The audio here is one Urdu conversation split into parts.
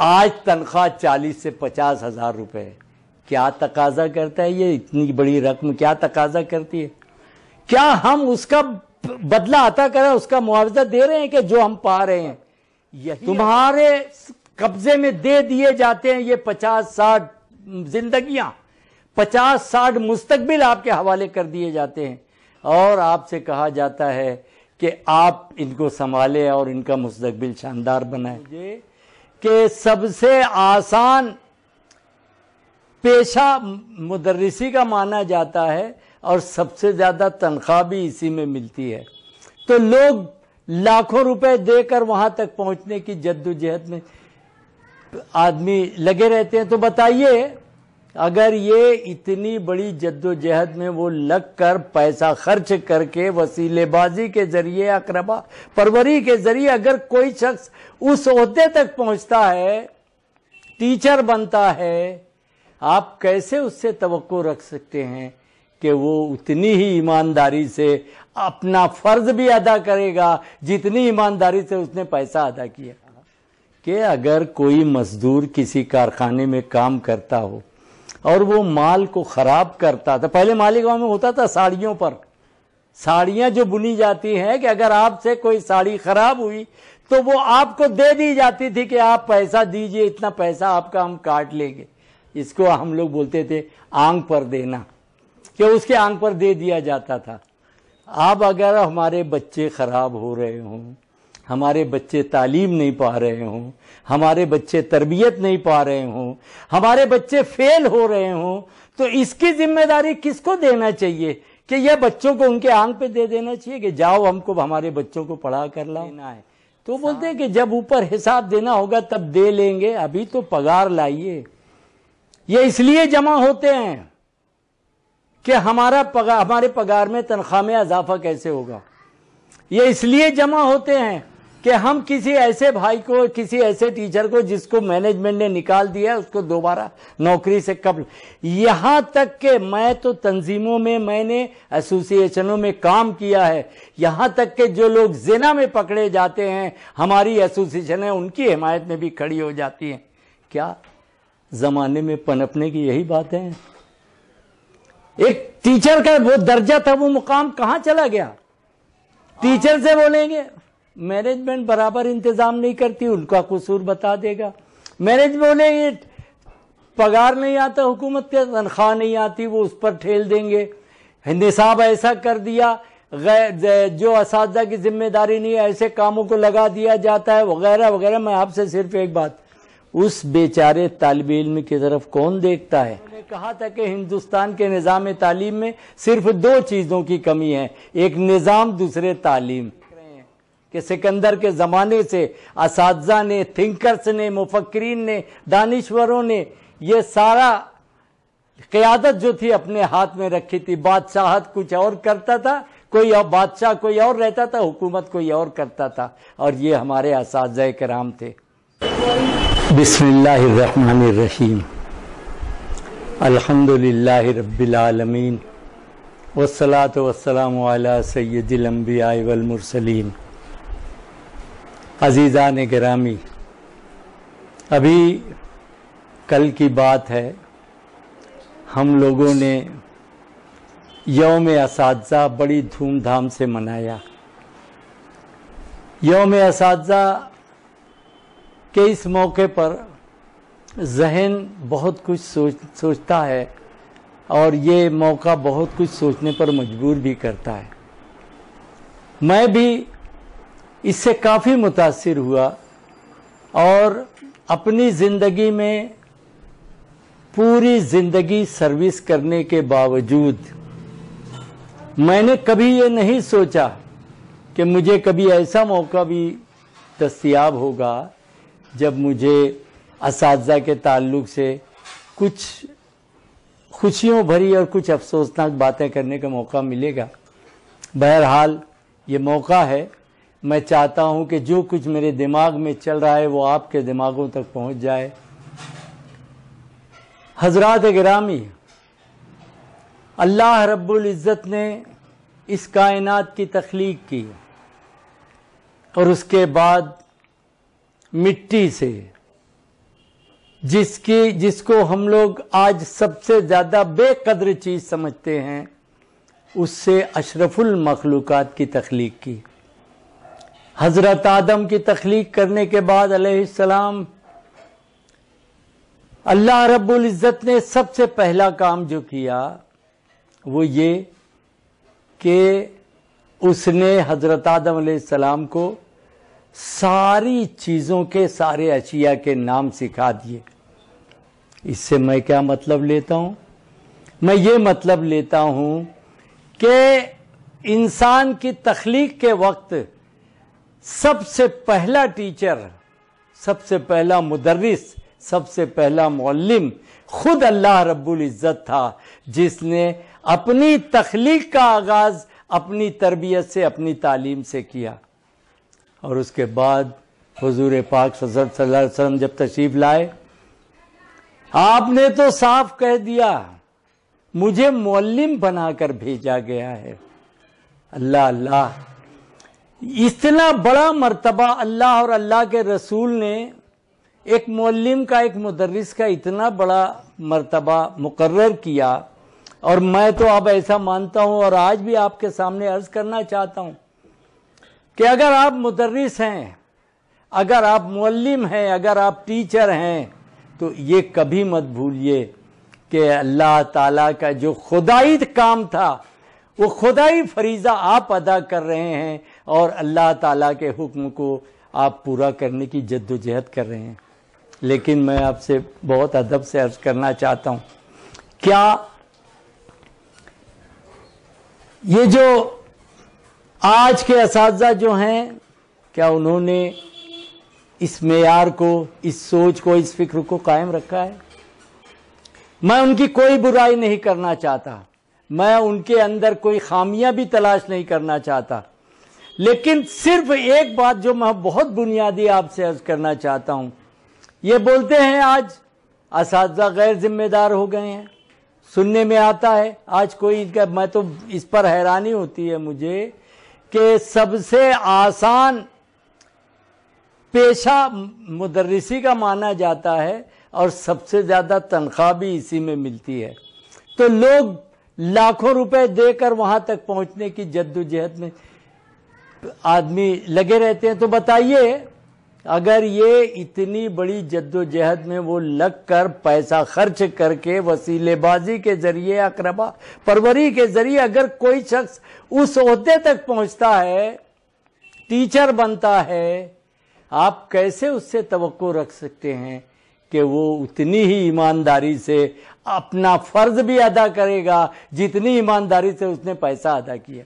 آج تنخواہ 40 سے 50 ہزار روپے ہے۔ کیا تقاضا کرتا ہے یہ اتنی بڑی رقم؟ کیا تقاضا کرتی ہے؟ کیا ہم اس کا بدلہ عطا کریں، اس کا معاوضہ دے رہے ہیں کہ جو ہم پا رہے ہیں؟ تمہارے قبضے میں دے دیے جاتے ہیں یہ 50-60 زندگیاں، 50-60 مستقبل آپ کے حوالے کر دیے جاتے ہیں، اور آپ سے کہا جاتا ہے کہ آپ ان کو سنبھالیں اور ان کا مستقبل شاندار بنائیں۔ کہ سب سے آسان پیشہ مدرسی کا مانا جاتا ہے اور سب سے زیادہ تنخواہ بھی اسی میں ملتی ہے، تو لوگ لاکھوں روپے دے کر وہاں تک پہنچنے کی جدوجہد میں آدمی لگے رہتے ہیں۔ تو بتائیے، اگر یہ اتنی بڑی جدوجہد میں وہ لگ کر پیسہ خرچ کر کے وسیلے بازی کے ذریعے، اقربا پروری کے ذریعے اگر کوئی شخص اس عہدے تک پہنچتا ہے، ٹیچر بنتا ہے، آپ کیسے اس سے توقع رکھ سکتے ہیں کہ وہ اتنی ہی ایمانداری سے اپنا فرض بھی ادا کرے گا جتنی ایمانداری سے اس نے پیسہ ادا کیا؟ کہ اگر کوئی مزدور کسی کارخانے میں کام کرتا ہو اور وہ مال کو خراب کرتا تھا، پہلے مالیگاؤں میں ہوتا تھا ساڑیوں پر، ساڑیاں جو بنی جاتی ہیں کہ اگر آپ سے کوئی ساڑی خراب ہوئی تو وہ آپ کو دے دی جاتی تھی کہ آپ پیسہ دیجئے، اتنا پیسہ آپ کا ہم کاٹ لیں گے۔ اس کو ہم لوگ بولتے تھے آنکھ پر دینا، کہ اس کے آنکھ پر دے دیا جاتا تھا۔ اب اگر ہمارے بچے خراب ہو رہے ہوں، ہمارے بچے تعلیم نہیں پا رہے ہوں، ہمارے بچے تربیت نہیں پا رہے ہوں، ہمارے بچے فیل ہو رہے ہوں، تو اس کی ذمہ داری کس کو دینا چاہیے؟ کہ یہ بچوں کو ان کے آنکھ پہ دے دینا چاہیے کہ جاؤ ہم کو ہمارے بچوں کو پڑھا کر لاؤ؟ تو بولتے ہیں کہ جب اوپر حساب دینا ہوگا تب دے لیں گے، ابھی تو پگار لائیے۔ یہ اس لیے جمع ہوتے ہیں کہ ہمارے پگار میں تنخواہ میں اضافہ کیسے ہوگا۔ یہ اس لیے جمع ہوتے ہیں کہ ہم کسی ایسے بھائی کو، کسی ایسے ٹیچر کو جس کو مینجمنٹ نے نکال دیا ہے، اس کو دوبارہ نوکری سے قبل، یہاں تک کہ میں تو تنظیموں میں، میں نے ایسوسی ایشنوں میں کام کیا ہے، یہاں تک کہ جو لوگ زنا میں پکڑے جاتے ہیں ہماری ایسوسی ایشنیں ان کی حمایت میں بھی کھڑی ہو جاتی ہیں۔ کیا زمانے میں پنپنے کی یہی بات ہے؟ ایک ٹیچر کا وہ درجہ تھا، وہ مقام کہاں چلا گیا؟ ٹیچر سے بولیں گے مینجمنٹ برابر انتظام نہیں کرتی، ان کا قصور بتا دے گا۔ مینجمنٹ بولیں گے پگار نہیں آتا، حکومت کے تنخواہ نہیں آتی، وہ اس پر ٹھیل دیں گے۔ نصاب ایسا کر دیا، جو اساتذہ کی ذمہ داری نہیں ہے ایسے کاموں کو لگا دیا جاتا ہے، وغیرہ وغیرہ۔ میں آپ سے صرف ایک بات، اس بیچارے طالب علم کی طرف کون دیکھتا ہے؟ میں نے کہا تھا کہ ہندوستان کے نظام تعلیم میں صرف 2 چیزوں کی کمی ہے، ایک نظام، دوسرے تعلیم۔ کہ سکندر کے زمانے سے اساتذہ نے، تھنکرز نے، مفکرین نے، دانشوروں نے یہ سارا قیادت جو تھی اپنے ہاتھ میں رکھی تھی۔ بادشاہت کچھ اور کرتا تھا، کوئی اور بادشاہ کوئی اور رہتا تھا، حکومت کوئی اور کرتا تھا، اور یہ ہمارے اساتذہ کرام تھے۔ بسم اللہ الرحمن الرحیم، الحمدللہ رب العالمین، والصلاة والسلام علی سید الانبیاء والمرسلین۔ عزیزان گرامی، ابھی کل کی بات ہے، ہم لوگوں نے یوم اساتذہ بڑی دھوم دھام سے منایا۔ یوم اساتذہ کہ اس موقع پر ذہن بہت کچھ سوچتا ہے، اور یہ موقع بہت کچھ سوچنے پر مجبور بھی کرتا ہے۔ میں بھی اس سے کافی متاثر ہوا، اور اپنی زندگی میں پوری زندگی سروس کرنے کے باوجود میں نے کبھی یہ نہیں سوچا کہ مجھے کبھی ایسا موقع بھی دستیاب ہوگا جب مجھے اساتذہ کے تعلق سے کچھ خوشیوں بھری اور کچھ افسوسناک باتیں کرنے کا موقع ملے گا۔ بہرحال یہ موقع ہے، میں چاہتا ہوں کہ جو کچھ میرے دماغ میں چل رہا ہے وہ آپ کے دماغوں تک پہنچ جائے۔ حضرات گرامی، اللہ رب العزت نے اس کائنات کی تخلیق کی، اور اس کے بعد مٹی سے جس کو ہم لوگ آج سب سے زیادہ بے قدر چیز سمجھتے ہیں، اس سے اشرف المخلوقات کی تخلیق کی۔ حضرت آدم کی تخلیق کرنے کے بعد علیہ السلام، اللہ رب العزت نے سب سے پہلا کام جو کیا وہ یہ کہ اس نے حضرت آدم علیہ السلام کو ساری چیزوں کے، سارے اشیاء کے نام سکھا دیے۔ اس سے میں کیا مطلب لیتا ہوں؟ میں یہ مطلب لیتا ہوں کہ انسان کی تخلیق کے وقت سب سے پہلا ٹیچر، سب سے پہلا مدرس، سب سے پہلا معلم خود اللہ رب العزت تھا، جس نے اپنی تخلیق کا آغاز اپنی تربیت سے، اپنی تعلیم سے کیا۔ اور اس کے بعد حضور پاک صلی اللہ علیہ وسلم جب تشریف لائے، آپ نے تو صاف کہہ دیا مجھے معلم بنا کر بھیجا گیا ہے۔ اللہ اللہ، اتنا بڑا مرتبہ اللہ اور اللہ کے رسول نے ایک معلم کا، ایک مدرس کا اتنا بڑا مرتبہ مقرر کیا۔ اور میں تو اب ایسا مانتا ہوں اور آج بھی آپ کے سامنے عرض کرنا چاہتا ہوں کہ اگر آپ مدرس ہیں، اگر آپ معلم ہیں، اگر آپ ٹیچر ہیں، تو یہ کبھی مت بھولیے کہ اللہ تعالیٰ کا جو خدائی کام تھا، وہ خدائی فریضہ آپ ادا کر رہے ہیں اور اللہ تعالیٰ کے حکم کو آپ پورا کرنے کی جد و جہد کر رہے ہیں۔ لیکن میں آپ سے بہت ادب سے عرض کرنا چاہتا ہوں، کیا یہ جو آج کے اساتذہ جو ہیں، کیا انہوں نے اس معیار کو، اس سوچ کو، اس فکر کو قائم رکھا ہے؟ میں ان کی کوئی برائی نہیں کرنا چاہتا، میں ان کے اندر کوئی خامیاں بھی تلاش نہیں کرنا چاہتا، لیکن صرف ایک بات جو میں بہت بنیادی آپ سے عرض کرنا چاہتا ہوں، یہ بولتے ہیں آج اساتذہ غیر ذمہ دار ہو گئے ہیں، سننے میں آتا ہے آج کوئی، میں تو اس پر حیرانی ہوتی ہے مجھے کہ سب سے آسان پیشہ مدرسی کا مانا جاتا ہے اور سب سے زیادہ تنخواہ بھی اسی میں ملتی ہے، تو لوگ لاکھوں روپے دے کر وہاں تک پہنچنے کی جد و جہد میں آدمی لگے رہتے ہیں۔ تو بتائیے، اگر یہ اتنی بڑی جد و جہد میں وہ لگ کر پیسہ خرچ کر کے وسیلے بازی کے ذریعے، اقربا پروری کے ذریعے اگر کوئی شخص اس عہدے تک پہنچتا ہے، ٹیچر بنتا ہے، آپ کیسے اس سے توقع رکھ سکتے ہیں کہ وہ اتنی ہی ایمانداری سے اپنا فرض بھی ادا کرے گا جتنی ایمانداری سے اس نے پیسہ ادا کیا؟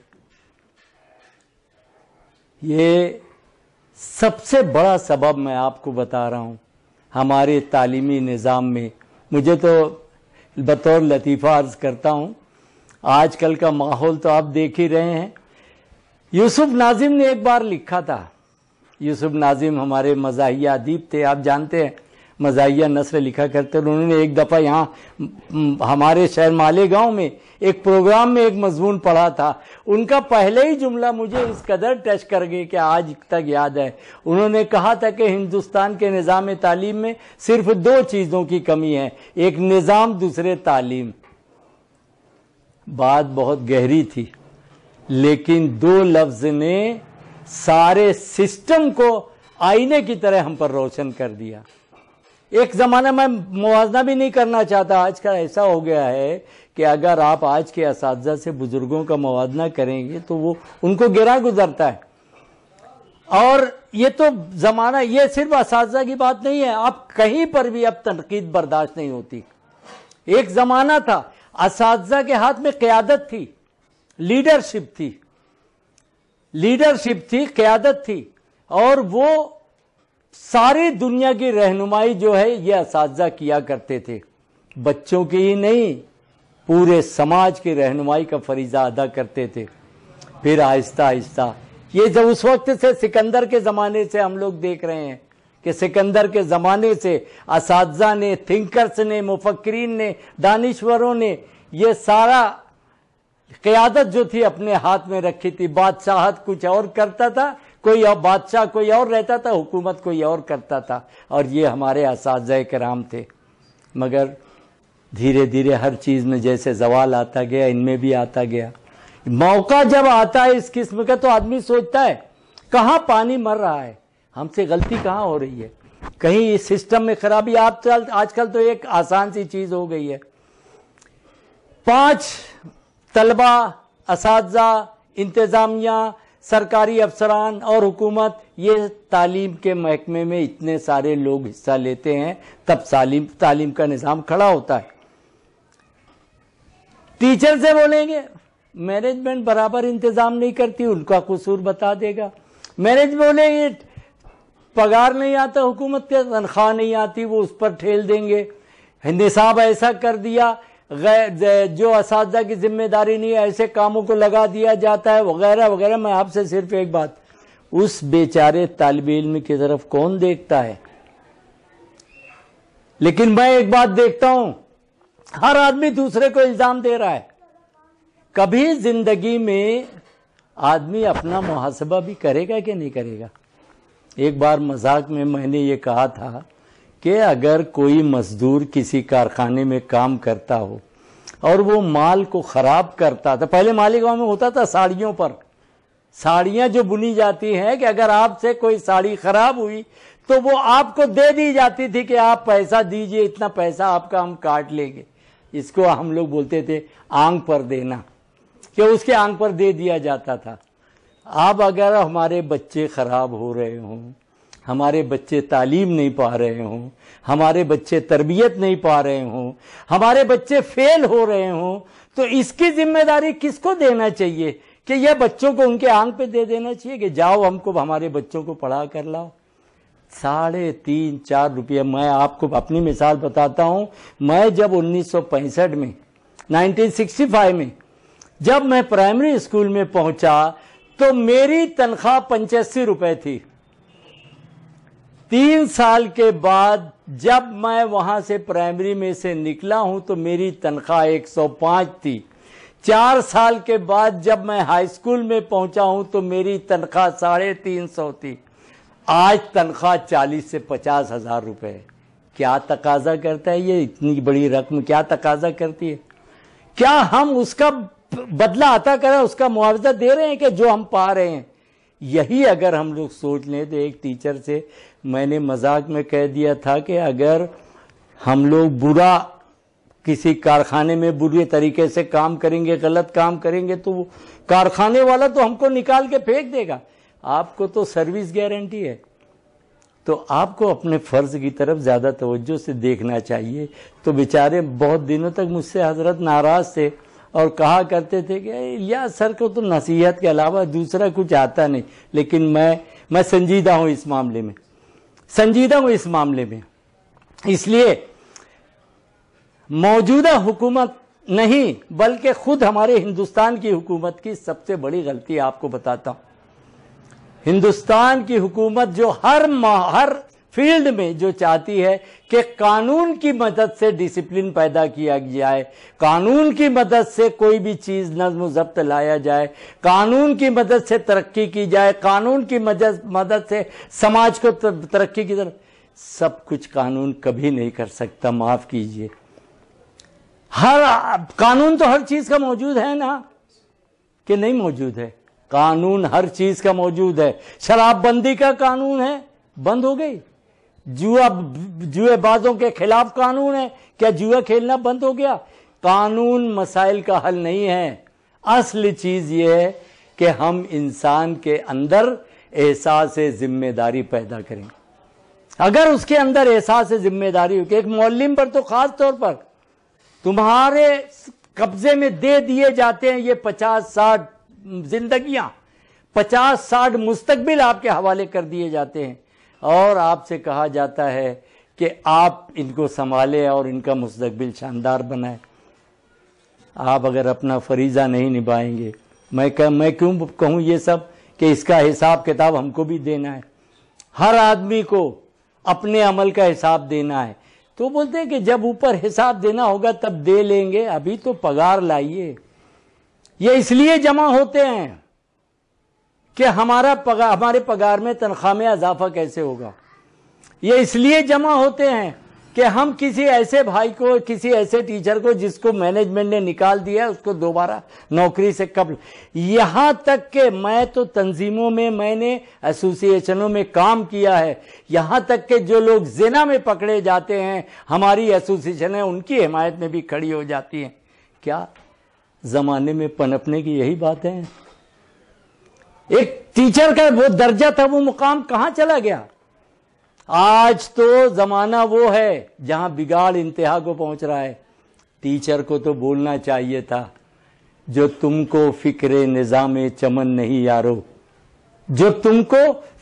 یہ سب سے بڑا سبب میں آپ کو بتا رہا ہوں ہمارے تعلیمی نظام میں۔ مجھے تو بطور لطیفہ عرض کرتا ہوں، آج کل کا ماحول تو آپ دیکھ ہی رہے ہیں۔ یوسف ناظم نے ایک بار لکھا تھا، یوسف ناظم ہمارے مزاحیہ ادیب تھے، آپ جانتے ہیں مزاحیہ نثر لکھا کرتے، اور انہوں نے ایک دفعہ یہاں ہمارے شہر مالیگاؤں میں ایک پروگرام میں ایک مضمون پڑھا تھا، ان کا پہلے ہی جملہ مجھے اس قدر ٹچ کر گئی کہ آج تک یاد ہے۔ انہوں نے کہا تھا کہ ہندوستان کے نظام تعلیم میں صرف دو چیزوں کی کمی ہے، ایک نظام، دوسرے تعلیم۔ بات بہت گہری تھی، لیکن دو لفظ نے سارے سسٹم کو آئینے کی طرح ہم پر روشن کر دیا۔ ایک زمانہ میں موازنہ بھی نہیں کرنا چاہتا، آج کا ایسا ہو گیا ہے کہ اگر آپ آج کے اساتذہ سے بزرگوں کا موازنہ کریں گے تو وہ ان کو گرا گزرتا ہے۔ اور یہ تو زمانہ، یہ صرف اساتذہ کی بات نہیں ہے، آپ کہیں پر بھی اب تنقید برداشت نہیں ہوتی۔ ایک زمانہ تھا اساتذہ کے ہاتھ میں قیادت تھی، لیڈرشپ تھی، قیادت تھی، اور وہ ساری دنیا کی رہنمائی جو ہے یہ اساتذہ کیا کرتے تھے، بچوں کی ہی نہیں پورے سماج کی رہنمائی کا فریضہ ادا کرتے تھے۔ پھر آہستہ آہستہ یہ جب اس وقت سے سکندر کے زمانے سے ہم لوگ دیکھ رہے ہیں کہ سکندر کے زمانے سے اساتذہ نے، تھنکرز نے، مفکرین نے، دانشوروں نے یہ سارا قیادت جو تھی اپنے ہاتھ میں رکھی تھی۔ بادشاہت کچھ اور کرتا تھا، کوئی اور بادشاہ کوئی اور رہتا تھا، حکومت کوئی اور کرتا تھا، اور یہ ہمارے اساتذہ کرام تھے۔ مگر دھیرے دھیرے ہر چیز میں جیسے زوال آتا گیا ان میں بھی آتا گیا. موقع جب آتا ہے اس قسم کا تو آدمی سوچتا ہے کہاں پانی مر رہا ہے, ہم سے غلطی کہاں ہو رہی ہے, کہیں اس سسٹم میں خرابی. آج کل تو ایک آسان سی چیز ہو گئی ہے, 5 طلبہ, اساتذہ, انتظامیہ, سرکاری افسران اور حکومت, یہ تعلیم کے محکمے میں اتنے سارے لوگ حصہ لیتے ہیں تب تعلیم کا نظام کھڑا ہوتا ہے. ٹیچر سے بولیں گے مینجمنٹ برابر انتظام نہیں کرتی, ان کا قصور بتا دے گا. مینجمنٹ بولیں گے پگار نہیں آتا, حکومت کے تنخواہ نہیں آتی, وہ اس پر ٹھیل دیں گے. نصاب ایسا کر دیا, جو اساتذہ کی ذمہ داری نہیں ہے ایسے کاموں کو لگا دیا جاتا ہے وغیرہ وغیرہ. میں آپ سے صرف ایک بات, اس بیچارے طالب علم کی طرف کون دیکھتا ہے؟ لیکن میں ایک بات دیکھتا ہوں, ہر آدمی دوسرے کو الزام دے رہا ہے. کبھی زندگی میں آدمی اپنا محاسبہ بھی کرے گا کہ نہیں کرے گا؟ ایک بار مذاق میں میں نے یہ کہا تھا کہ اگر کوئی مزدور کسی کارخانے میں کام کرتا ہو اور وہ مال کو خراب کرتا تھا, پہلے مالیگاؤں میں ہوتا تھا ساڑیوں پر, ساڑیاں جو بنی جاتی ہیں کہ اگر آپ سے کوئی ساڑی خراب ہوئی تو وہ آپ کو دے دی جاتی تھی کہ آپ پیسہ دیجئے, اتنا پیسہ آپ کا ہم کاٹ لیں گے. اس کو ہم لوگ بولتے تھے آنکھ پر دینا, کہ اس کے آنکھ پر دے دیا جاتا تھا. اب اگر ہمارے بچے خراب ہو رہے ہوں, ہمارے بچے تعلیم نہیں پا رہے ہوں, ہمارے بچے تربیت نہیں پا رہے ہوں, ہمارے بچے فیل ہو رہے ہوں, تو اس کی ذمہ داری کس کو دینا چاہیے؟ کہ یہ بچوں کو ان کے آنکھ پہ دے دینا چاہیے کہ جاؤ ہم کو ہمارے بچوں کو پڑھا کر لاؤ. 3.5-4 روپیہ. میں آپ کو اپنی مثال بتاتا ہوں, میں جب 1965 میں 1965 میں جب میں پرائمری اسکول میں پہنچا تو میری تنخواہ 85 روپے تھی. 3 سال کے بعد جب میں وہاں سے پرائمری میں سے نکلا ہوں تو میری تنخواہ 105 تھی. 4 سال کے بعد جب میں ہائی اسکول میں پہنچا ہوں تو میری تنخواہ 350 تھی. آج تنخواہ 40 سے 50 ہزار روپے ہے. کیا تقاضا کرتا ہے یہ اتنی بڑی رقم؟ کیا تقاضا کرتی ہے؟ کیا ہم اس کا بدلہ عطا کریں, اس کا معاوضہ دے رہے ہیں کہ جو ہم پا رہے ہیں؟ یہی اگر ہم لوگ سوچ لیں تو ایک ٹیچر سے میں نے مذاق میں کہہ دیا تھا کہ اگر ہم لوگ برا کسی کارخانے میں برے طریقے سے کام کریں گے, غلط کام کریں گے, تو وہ کارخانے والا تو ہم کو نکال کے پھینک دے گا. آپ کو تو سروس گارنٹی ہے. تو آپ کو اپنے فرض کی طرف زیادہ توجہ سے دیکھنا چاہیے. تو بیچارے بہت دنوں تک مجھ سے حضرت ناراض تھے اور کہا کرتے تھے کہ یا سر کو تو نصیحت کے علاوہ دوسرا کچھ آتا نہیں. لیکن میں سنجیدہ ہوں اس معاملے میں, اس لیے موجودہ حکومت نہیں بلکہ خود ہمارے ہندوستان کی حکومت کی سب سے بڑی غلطی آپ کو بتاتا ہوں. ہندوستان کی حکومت جو ہر فیلڈ میں جو چاہتی ہے کہ قانون کی مدد سے ڈسپلن پیدا کیا جائے, قانون کی مدد سے کوئی بھی چیز نظم و ضبط لایا جائے, قانون کی مدد سے ترقی کی جائے, قانون کی مدد سے سماج کو ترقی کی طرف, سب کچھ قانون کبھی نہیں کر سکتا. معاف کیجئے, قانون تو ہر چیز کا موجود ہے نا, کہ نہیں موجود ہے؟ قانون ہر چیز کا موجود ہے. شراب بندی کا قانون ہے, بند ہو گئی. جوئے بازوں کے خلاف قانون ہے, کیا جوا کھیلنا بند ہو گیا؟ قانون مسائل کا حل نہیں ہے. اصل چیز یہ ہے کہ ہم انسان کے اندر احساس ذمہ داری پیدا کریں. اگر اس کے اندر احساس ذمہ داری ہو کہ ایک معلم پر تو خاص طور پر تمہارے قبضے میں دے دیے جاتے ہیں یہ 50-60 زندگیاں, 50-60 مستقبل آپ کے حوالے کر دیے جاتے ہیں, اور آپ سے کہا جاتا ہے کہ آپ ان کو سنبھالیں اور ان کا مستقبل شاندار بنائیں. آپ اگر اپنا فریضہ نہیں نبھائیں گے, میں کیوں کہوں یہ سب کہ اس کا حساب کتاب ہم کو بھی دینا ہے, ہر آدمی کو اپنے عمل کا حساب دینا ہے. تو بولتے ہیں کہ جب اوپر حساب دینا ہوگا تب دے لیں گے, ابھی تو پگار لائیے. یہ اس لیے جمع ہوتے ہیں کہ ہمارے پگار میں تنخواہ میں اضافہ کیسے ہوگا. یہ اس لیے جمع ہوتے ہیں کہ ہم کسی ایسے بھائی کو، کسی ایسے ٹیچر کو جس کو مینجمنٹ نے نکال دیا ہے، اس کو دوبارہ نوکری سے قبل، یہاں تک کہ میں تو تنظیموں میں، میں نے ایسوسی ایشنوں میں کام کیا ہے، یہاں تک کہ جو لوگ زنا میں پکڑے جاتے ہیں ہماری ایسوسی ایشنیں ان کی حمایت میں بھی کھڑی ہو جاتی ہیں۔ کیا زمانے میں پنپنے کی یہی بات ہے؟ ایک ٹیچر کا وہ درجہ تھا، وہ مقام کہاں چلا گیا؟ آج تو زمانہ وہ ہے جہاں بگاڑ انتہا کو پہنچ رہا ہے۔ ٹیچر کو تو بولنا چاہیے تھا، جو تم کو فکر نظام چمن نہیں یارو، جو تم کو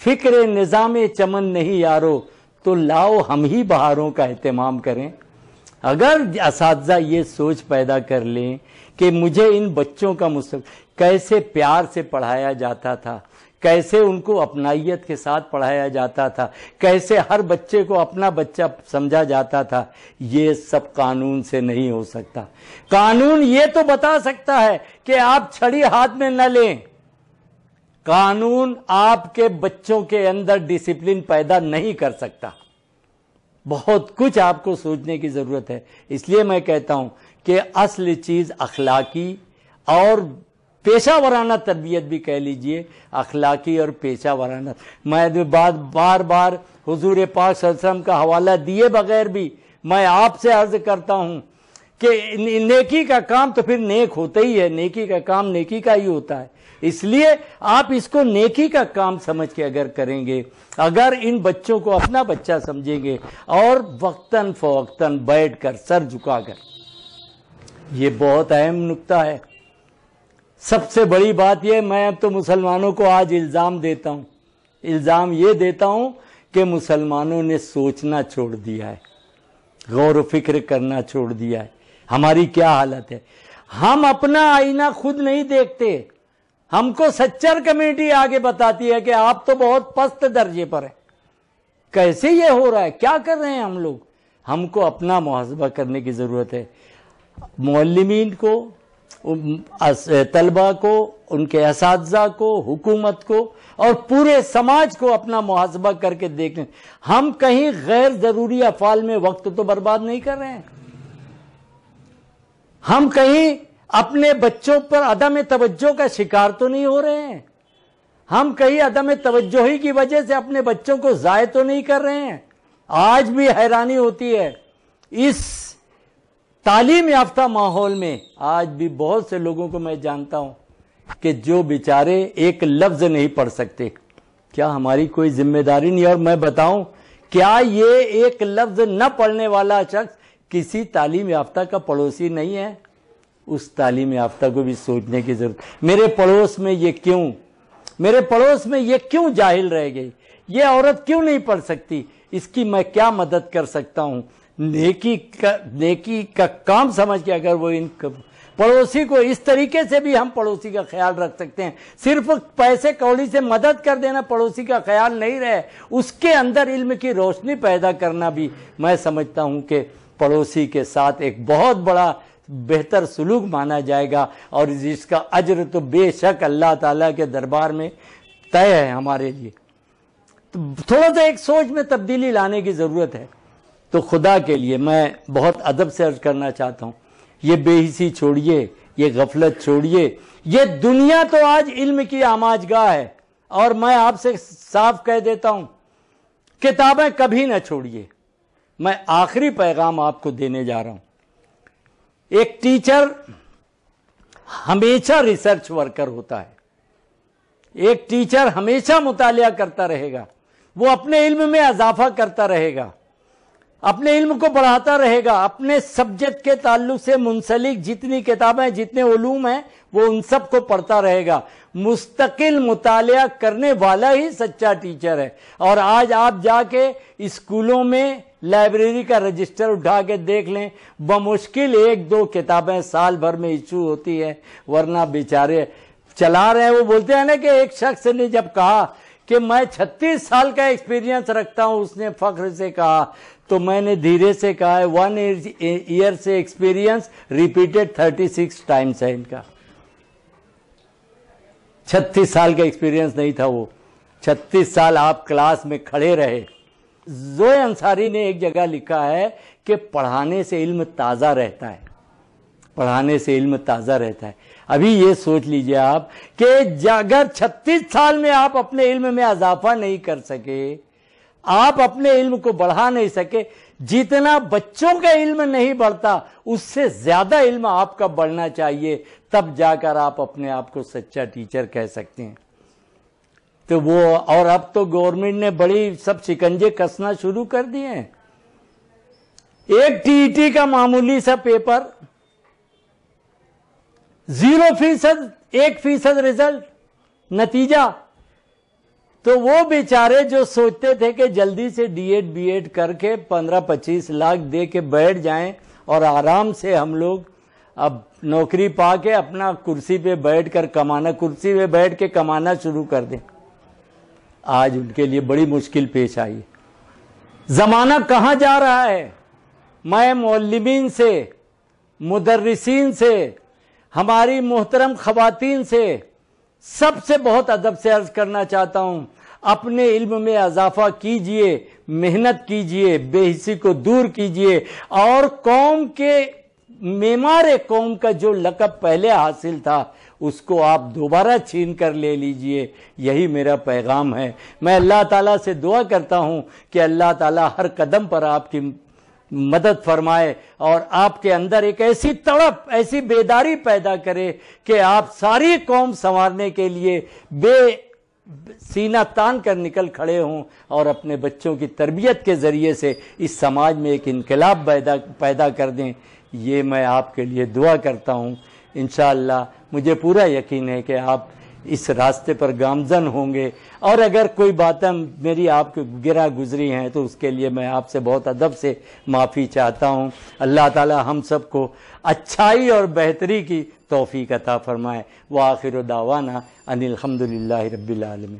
فکر نظام چمن نہیں یارو، تو لاؤ ہم ہی بہاروں کا اہتمام کریں۔ اگر اساتذہ یہ سوچ پیدا کر لیں کہ مجھے ان بچوں کا مستقبل، کیسے پیار سے پڑھایا جاتا تھا، کیسے ان کو اپنائیت کے ساتھ پڑھایا جاتا تھا، کیسے ہر بچے کو اپنا بچہ سمجھا جاتا تھا، یہ سب قانون سے نہیں ہو سکتا۔ قانون یہ تو بتا سکتا ہے کہ آپ چھڑی ہاتھ میں نہ لیں، قانون آپ کے بچوں کے اندر ڈسپلن پیدا نہیں کر سکتا۔ بہت کچھ آپ کو سوچنے کی ضرورت ہے۔ اس لیے میں کہتا ہوں کہ اصل چیز اخلاقی اور پیشہ ورانہ تربیت بھی کہہ لیجئے، اخلاقی اور پیشہ ورانہ۔ میں بار بار حضور پاک صلی اللہ علیہ وسلم کا حوالہ دیے بغیر بھی میں آپ سے عرض کرتا ہوں کہ نیکی کا کام تو پھر نیک ہوتا ہی ہے، نیکی کا کام نیکی کا ہی ہوتا ہے۔ اس لیے آپ اس کو نیکی کا کام سمجھ کے اگر کریں گے، اگر ان بچوں کو اپنا بچہ سمجھیں گے اور وقتاً فوقتاً بیٹھ کر سر جھکا کر، یہ بہت اہم نکتہ ہے۔ سب سے بڑی بات یہ، میں اب تو مسلمانوں کو آج الزام دیتا ہوں، الزام یہ دیتا ہوں کہ مسلمانوں نے سوچنا چھوڑ دیا ہے، غور و فکر کرنا چھوڑ دیا ہے۔ ہماری کیا حالت ہے؟ ہم اپنا آئینہ خود نہیں دیکھتے، ہم کو سچر کمیٹی آگے بتاتی ہے کہ آپ تو بہت پست درجے پر ہیں۔ کیسے یہ ہو رہا ہے؟ کیا کر رہے ہیں ہم لوگ؟ ہم کو اپنا محاسبہ کرنے کی ضرورت ہے۔ معلمین کو، طلبہ کو، ان کے اساتذہ کو، حکومت کو اور پورے سماج کو اپنا محاسبہ کر کے دیکھیں، ہم کہیں غیر ضروری افعال میں وقت تو برباد نہیں کر رہے ہیں، ہم کہیں اپنے بچوں پر عدم توجہ کا شکار تو نہیں ہو رہے ہیں، ہم کہیں عدم توجہی کی وجہ سے اپنے بچوں کو ضائع تو نہیں کر رہے ہیں۔ آج بھی حیرانی ہوتی ہے، اس تعلیم یافتہ ماحول میں آج بھی بہت سے لوگوں کو میں جانتا ہوں کہ جو بیچارے ایک لفظ نہیں پڑھ سکتے۔ کیا ہماری کوئی ذمہ داری نہیں؟ اور میں بتاؤں، کیا یہ ایک لفظ نہ پڑھنے والا شخص کسی تعلیم یافتہ کا پڑوسی نہیں ہے؟ اس تعلیم یافتہ کو بھی سوچنے کی ضرورت۔ میرے پڑوس میں یہ کیوں، میرے پڑوس میں یہ کیوں جاہل رہ گئی، یہ عورت کیوں نہیں پڑھ سکتی، اس کی میں کیا مدد کر سکتا ہوں؟ نیکی کا کام سمجھ کے اگر وہ ان پڑوسی کو اس طریقے سے بھی ہم پڑوسی کا خیال رکھ سکتے ہیں۔ صرف پیسے کوڑی سے مدد کر دینا پڑوسی کا خیال نہیں رہے، اس کے اندر علم کی روشنی پیدا کرنا بھی میں سمجھتا ہوں کہ پڑوسی کے ساتھ ایک بہت بڑا بہتر سلوک مانا جائے گا، اور جس کا اجر تو بے شک اللہ تعالیٰ کے دربار میں طے ہے ہمارے لیے۔ تو تھوڑا سا ایک سوچ میں تبدیلی لانے کی ضرورت ہے۔ تو خدا کے لیے میں بہت ادب سے عرض کرنا چاہتا ہوں، یہ بے حسی چھوڑیے، یہ غفلت چھوڑیے۔ یہ دنیا تو آج علم کی آماج گاہ ہے، اور میں آپ سے صاف کہہ دیتا ہوں، کتابیں کبھی نہ چھوڑیے۔ میں آخری پیغام آپ کو دینے جا رہا ہوں۔ ایک ٹیچر ہمیشہ ریسرچ ورکر ہوتا ہے، ایک ٹیچر ہمیشہ مطالعہ کرتا رہے گا، وہ اپنے علم میں اضافہ کرتا رہے گا، اپنے علم کو بڑھاتا رہے گا، اپنے سبجیکٹ کے تعلق سے منسلک جتنی کتابیں، جتنے علوم ہیں، وہ ان سب کو پڑھتا رہے گا۔ مستقل مطالعہ کرنے والا ہی سچا ٹیچر ہے۔ اور آج آپ جا کے اسکولوں میں لائبریری کا رجسٹر اٹھا کے دیکھ لیں، بمشکل 1-2 کتابیں سال بھر میں ایشو ہوتی ہے، ورنہ بیچارے چلا رہے ہیں۔ وہ بولتے ہیں نا کہ ایک شخص نے جب کہا کہ میں 36 سال کا ایکسپیرینس رکھتا ہوں، اس نے فخر سے کہا، تو میں نے دھیرے سے کہا ہے 1 ایئر سے ایکسپیرینس ریپیٹڈ 36 ٹائمز ہے ان کا۔ 36 سال کا ایکسپیرینس نہیں تھا وہ، 36 سال آپ کلاس میں کھڑے رہے زوئے انصاری نے ایک جگہ لکھا ہے کہ پڑھانے سے علم تازہ رہتا ہے، پڑھانے سے علم تازہ رہتا ہے۔ ابھی یہ سوچ لیجئے آپ کہ اگر 36 سال میں آپ اپنے علم میں اضافہ نہیں کر سکے، آپ اپنے علم کو بڑھا نہیں سکے، جتنا بچوں کا علم نہیں بڑھتا اس سے زیادہ علم آپ کا بڑھنا چاہیے، تب جا کر آپ اپنے آپ کو سچا ٹیچر کہہ سکتے ہیں۔ تو وہ اور اب تو گورنمنٹ نے بڑی سب شکنجے کسنا شروع کر دیے ہیں۔ ایک ٹی ای ٹی کا معمولی سا پیپر 0%، 1% رزلٹ نتیجہ، تو وہ بیچارے جو سوچتے تھے کہ جلدی سے ڈی ایڈ بی ایڈ کر کے 15-25 لاکھ دے کے بیٹھ جائیں اور آرام سے ہم لوگ اب نوکری پا کے اپنا کرسی پہ بیٹھ کر کمانا، کرسی پہ بیٹھ کے کمانا شروع کر دیں، آج ان کے لیے بڑی مشکل پیش آئی۔ زمانہ کہاں جا رہا ہے؟ میں معلمین سے، مدرسین سے، ہماری محترم خواتین سے، سب سے بہت ادب سے عرض کرنا چاہتا ہوں، اپنے علم میں اضافہ کیجئے، محنت کیجئے، بے حسی کو دور کیجئے، اور قوم کے معمار قوم کا جو لقب پہلے حاصل تھا اس کو آپ دوبارہ چھین کر لے لیجئے، یہی میرا پیغام ہے۔ میں اللہ تعالیٰ سے دعا کرتا ہوں کہ اللہ تعالیٰ ہر قدم پر آپ کی مدد فرمائے اور آپ کے اندر ایک ایسی تڑپ، ایسی بیداری پیدا کرے کہ آپ ساری قوم سنوارنے کے لیے بے سینہ تان کر نکل کھڑے ہوں اور اپنے بچوں کی تربیت کے ذریعے سے اس سماج میں ایک انقلاب پیدا کر دیں۔ یہ میں آپ کے لیے دعا کرتا ہوں۔ انشاءاللہ مجھے پورا یقین ہے کہ آپ اس راستے پر گامزن ہوں گے، اور اگر کوئی باتیں میری آپ کو گرا گزری ہیں تو اس کے لیے میں آپ سے بہت ادب سے معافی چاہتا ہوں۔ اللہ تعالی ہم سب کو اچھائی اور بہتری کی توفیق عطا فرمائے۔ وآخر دعوانا ان الحمدللہ رب العالمین۔